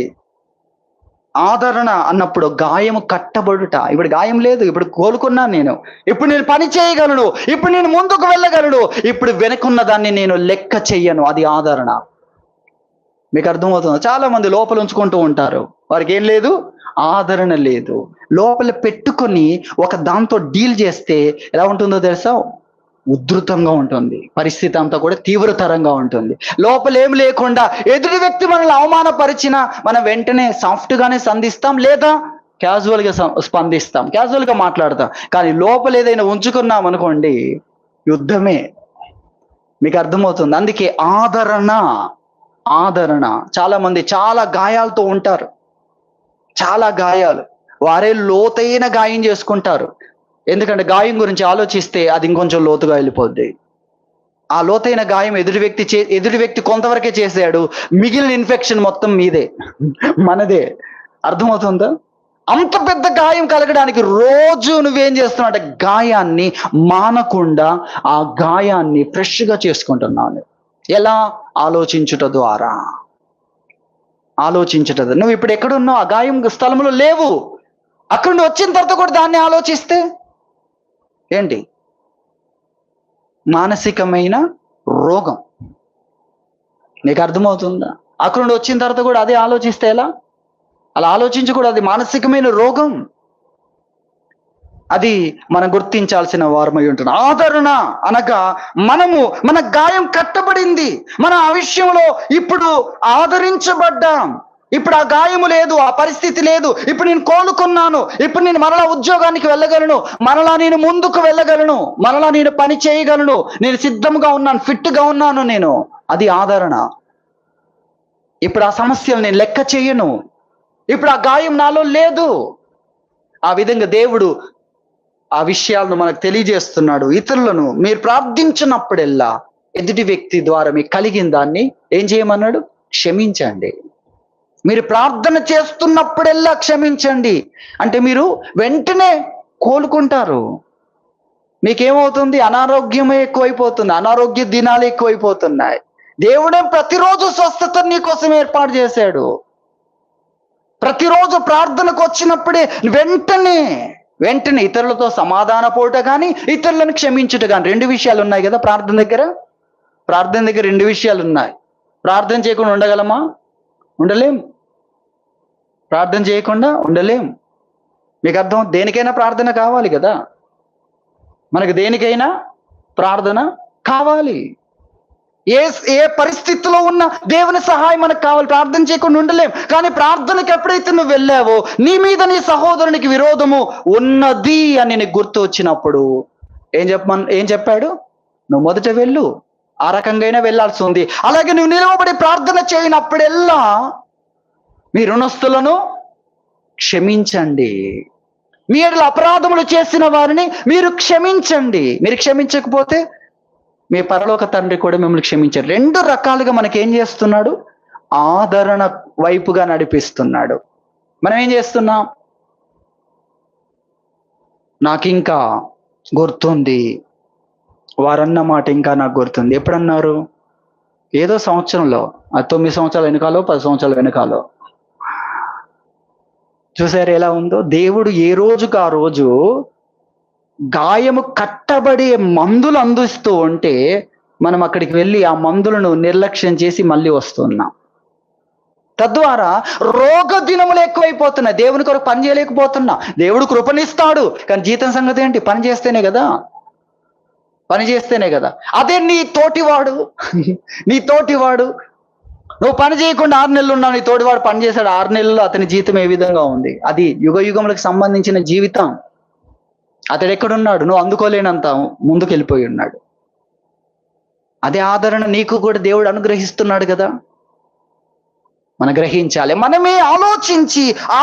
S1: ఆదరణ అన్నప్పుడు గాయము కట్టబడుట. ఇప్పుడు గాయం లేదు, ఇప్పుడు కోలుకున్నాను నేను, ఇప్పుడు నేను పని చేయగలను, ఇప్పుడు నేను ముందుకు వెళ్ళగలను, ఇప్పుడు వెనుకున్న దాన్ని నేను లెక్క చెయ్యను. అది ఆదరణ. మీకు అర్థమవుతుంది? చాలా మంది లోపల ఉంచుకుంటూ ఉంటారు, వారికి ఏం లేదు, ఆదరణ లేదు. లోపల పెట్టుకొని ఒక దాంతో డీల్ చేస్తే ఎలా ఉంటుందో తెలుసా? ఉధృతంగా ఉంటుంది, పరిస్థితి అంతా కూడా తీవ్రతరంగా ఉంటుంది. లోపల ఏం లేకుండా ఎదుటి వ్యక్తి మనల్ని అవమానపరిచినా మనం వెంటనే సాఫ్ట్ గానే సంధిస్తాం, లేదా క్యాజువల్గా స్పందిస్తాం, క్యాజువల్గా మాట్లాడతాం. కానీ లోపల ఏదైనా ఉంచుకున్నాం అనుకోండి, యుద్ధమే. మీకు అర్థమవుతుంది. అందుకే ఆదరణ. చాలా మంది చాలా గాయాలతో ఉంటారు, చాలా గాయాలు. వారే లోతైన గాయం చేసుకుంటారు. ఎందుకంటే గాయం గురించి ఆలోచిస్తే అది ఇంకొంచెం లోతుగా వెళ్ళిపోద్ది. ఆ లోతైన గాయం ఎదుటి వ్యక్తి కొంతవరకే చేశాడు, మిగిలిన ఇన్ఫెక్షన్ మొత్తం మీదే, మనదే. అర్థమవుతుందా? అంత పెద్ద గాయం కలగడానికి రోజు నువ్వేం చేస్తున్నావు అంటే గాయాన్ని మానకుండా ఆ గాయాన్ని ఫ్రెష్గా చేసుకుంటున్నావు. ఎలా? ఆలోచించుట ద్వారా. నువ్వు ఇప్పుడు ఎక్కడున్నావు? ఆ గాయం స్థలంలో లేవు. అక్కడ నుండి వచ్చిన తర్వాత కూడా దాన్ని ఆలోచిస్తే ఏంటి? మానసికమైన రోగం. నీకు అర్థమవుతుందా? అక్కడ నుండి వచ్చిన తర్వాత కూడా అదే ఆలోచిస్తే ఎలా? అలా ఆలోచించకూడదు. అది మానసికమైన రోగం. అది మనం గుర్తించాల్సిన వారమై ఉంటుంది. ఆదరణ అనగా మన గాయం కట్టబడింది, మనం ఆ విషయంలో ఇప్పుడు ఆదరించబడ్డాం. ఇప్పుడు ఆ గాయము లేదు, ఆ పరిస్థితి లేదు. ఇప్పుడు నేను కోలుకున్నాను. ఇప్పుడు నేను మరలా ఉద్యోగానికి వెళ్ళగలను, మరలా నేను ముందుకు వెళ్ళగలను, మరలా నేను పని చేయగలను, నేను సిద్ధంగా ఉన్నాను, ఫిట్గా ఉన్నాను నేను. అది ఆదరణ. ఇప్పుడు ఆ సమస్యలు నేను లెక్క చేయను. ఇప్పుడు ఆ గాయం నాలో లేదు. ఆ విధంగా దేవుడు ఆ విషయాలను మనకు తెలియజేస్తున్నాడు. ఇతరులను మీరు ప్రార్థించినప్పుడెల్లా ఎదుటి వ్యక్తి ద్వారా మీకు కలిగిన దాన్ని ఏం చేయమన్నాడు? క్షమించండి. మీరు ప్రార్థన చేస్తున్నప్పుడెల్లా క్షమించండి. అంటే మీరు వెంటనే కోలుకుంటారు. మీకేమవుతుంది? అనారోగ్యమే ఎక్కువైపోతుంది, అనారోగ్య దినాలు ఎక్కువైపోతున్నాయి. దేవుడే ప్రతిరోజు స్వస్థత నీ కోసం ఏర్పాటు చేశాడు. ప్రతిరోజు ప్రార్థనకు వచ్చినప్పుడే వెంటనే ఇతరులతో సమాధాన పోట కానీ, ఇతరులను క్షమించుట కానీ, రెండు విషయాలు ఉన్నాయి కదా ప్రార్థన దగ్గర. రెండు విషయాలు ఉన్నాయి. ప్రార్థన చేయకుండా ఉండగలమా? ఉండలేం. ప్రార్థన చేయకుండా ఉండలేం. మీకు అర్థం? దేనికైనా ప్రార్థన కావాలి కదా. మనకు దేనికైనా ప్రార్థన కావాలి. ఏ పరిస్థితిలో ఉన్న దేవుని సహాయం మనకు కావాలి. ప్రార్థన చేయకుండా ఉండలేం. కానీ ప్రార్థనకి ఎప్పుడైతే నువ్వు వెళ్ళావో, నీ మీద నీ సహోదరునికి విరోధము ఉన్నది అని నీకు గుర్తు వచ్చినప్పుడు ఏం చెప్పాడు? నువ్వు మొదట వెళ్ళు. ఆ రకంగా వెళ్ళాల్సి ఉంది. అలాగే నువ్వు నిలవబడి ప్రార్థన చేయనప్పుడెల్లా మీ రుణస్తులను క్షమించండి. మీ ఎడల అపరాధములు చేసిన వారిని మీరు క్షమించండి. మీరు క్షమించకపోతే మీ పరలోక తండ్రి కూడా మిమ్మల్ని క్షమించారు. రెండు రకాలుగా మనకేం చేస్తున్నాడు? ఆదరణ వైపుగా నడిపిస్తున్నాడు. మనం ఏం చేస్తున్నాం? నాకు ఇంకా గుర్తుంది, వారన్న మాట ఇంకా నాకు గుర్తుంది. ఎప్పుడన్నారు? ఏదో సంవత్సరంలో, 9 సంవత్సరాల వెనకాలో 10 సంవత్సరాల వెనకాలో. చూసారు ఎలా ఉందో? దేవుడు ఏ రోజుకు ఆ రోజు గాయము కట్టబడే మందులు అందిస్తూ ఉంటే మనం అక్కడికి వెళ్ళి ఆ మందులను నిర్లక్ష్యం చేసి మళ్ళీ వస్తున్నాం. తద్వారా రోగ దినములు ఎక్కువైపోతున్నాయి. దేవుని కొరకు పని చేయలేకపోతున్నా. దేవుడు కృపనిస్తాడు, కానీ జీతం సంగతి ఏంటి? పని చేస్తేనే కదా. అదే నీ తోటివాడు నువ్వు పని చేయకుండా 6 నెలలు ఉన్నావు, నీ తోటివాడు పని చేశాడు 6 నెలల్లో, అతని జీతం ఏ విధంగా ఉంది? అది యుగములకు సంబంధించిన జీవితం. అతడు ఎక్కడున్నాడు? నువ్వు అందుకోలేనంత ముందుకు వెళ్ళిపోయి ఉన్నాడు. అదే ఆదరణ నీకు కూడా దేవుడు అనుగ్రహిస్తున్నాడు కదా. మనం గ్రహించాలి. మనమే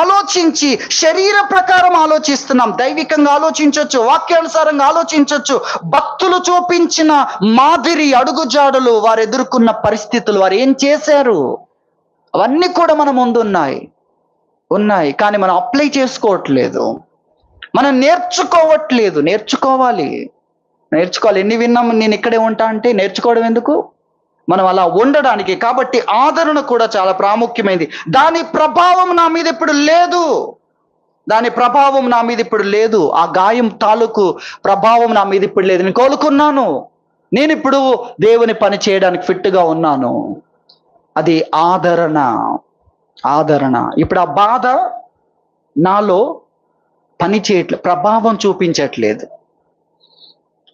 S1: ఆలోచించి శరీర ప్రకారం ఆలోచిస్తున్నాం. దైవికంగా ఆలోచించవచ్చు, వాక్యానుసారంగా ఆలోచించవచ్చు. భక్తులు చూపించిన మాదిరి అడుగుజాడలు, వారు ఎదుర్కొన్న పరిస్థితులు, వారు ఏం చేశారు, అవన్నీ కూడా మన ముందు ఉన్నాయి. కానీ మనం అప్లై చేసుకోవట్లేదు. మనం నేర్చుకోవాలి. ఎన్ని విన్నాం? నేను ఇక్కడే ఉంటా అంటే నేర్చుకోవడం ఎందుకు? మనం అలా ఉండడానికి. కాబట్టి ఆదరణ కూడా చాలా ప్రాముఖ్యమైనది. దాని ప్రభావం నా మీద ఇప్పుడు లేదు. ఆ గాయం తాలూకు ప్రభావం నా మీద ఇప్పుడు లేదు. నేను కోలుకున్నాను. నేను ఇప్పుడు దేవుని పని చేయడానికి ఫిట్గా ఉన్నాను. అది ఆదరణ. ఇప్పుడు ఆ బాధ నాలో పని చేయట్లేదు, ప్రభావం చూపించట్లేదు.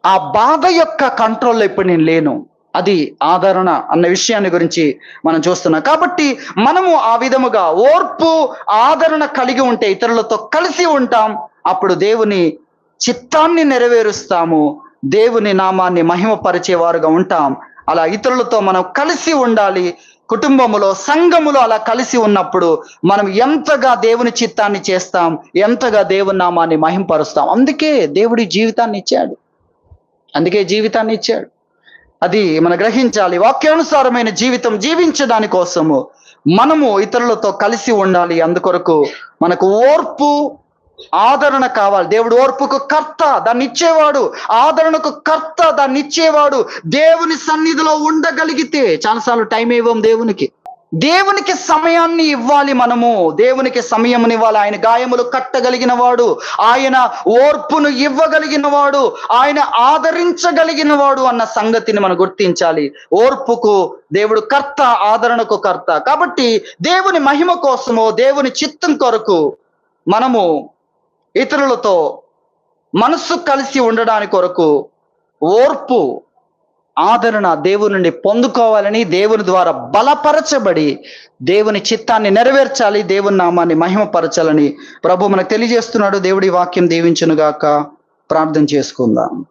S1: ఆ బాధ యొక్క కంట్రోల్లో ఇప్పుడు నేను లేను. అది ఆదరణ అన్న విషయాన్ని గురించి మనం చూస్తున్నాం. కాబట్టి మనము ఆ విధముగా ఓర్పు, ఆదరణ కలిగి ఉంటే ఇతరులతో కలిసి ఉంటాం. అప్పుడు దేవుని చిత్తాన్ని నెరవేరుస్తాము. దేవుని నామాన్ని మహిమపరిచేవారుగా ఉంటాం. అలా ఇతరులతో మనం కలిసి ఉండాలి. కుటుంబములో, సంఘములో అలా కలిసి ఉన్నప్పుడు మనం ఎంతగా దేవుని చిత్తాన్ని చేస్తాం, ఎంతగా దేవుని నామాన్ని మహిమపరుస్తాం. అందుకే దేవుడి జీవితాన్ని ఇచ్చాడు. అది మనం గ్రహించాలి. వాక్యానుసారమైన జీవితం జీవించడాని కోసము మనము ఇతరులతో కలిసి ఉండాలి. అందుకొరకు మనకు ఓర్పు, ఆదరణ కావాలి. దేవుడు ఓర్పుకు కర్త, దాన్ని ఇచ్చేవాడు. ఆదరణకు కర్త, దాన్ని ఇచ్చేవాడు. దేవుని సన్నిధిలో ఉండగలిగితే చాలాసార్లు టైం ఇవ్వం దేవునికి సమయాన్ని ఇవ్వాలి. మనము దేవునికి సమయముని ఇవ్వాలి. ఆయన గాయములు కట్టగలిగిన వాడు, ఆయన ఓర్పును ఇవ్వగలిగిన వాడు, ఆయన ఆదరించగలిగిన వాడు అన్న సంగతిని మనం గుర్తించాలి. ఓర్పుకు దేవుడు కర్త, ఆదరణకు కర్త. కాబట్టి దేవుని మహిమ కోసము, దేవుని చిత్తం కొరకు మనము ఇతరులతో మనస్సు కలిసి ఉండడానికి కొరకు ఓర్పు, ఆదరణ దేవుని నుండి పొందుకోవాలని, దేవుని ద్వారా బలపరచబడి దేవుని చిత్తాన్ని నెరవేర్చాలి, దేవుని నామాన్ని మహిమపరచాలని ప్రభు మనకు తెలియజేస్తున్నాడు. దేవుడి వాక్యం దీవించునుగాక. ప్రార్థన చేసుకుందాం.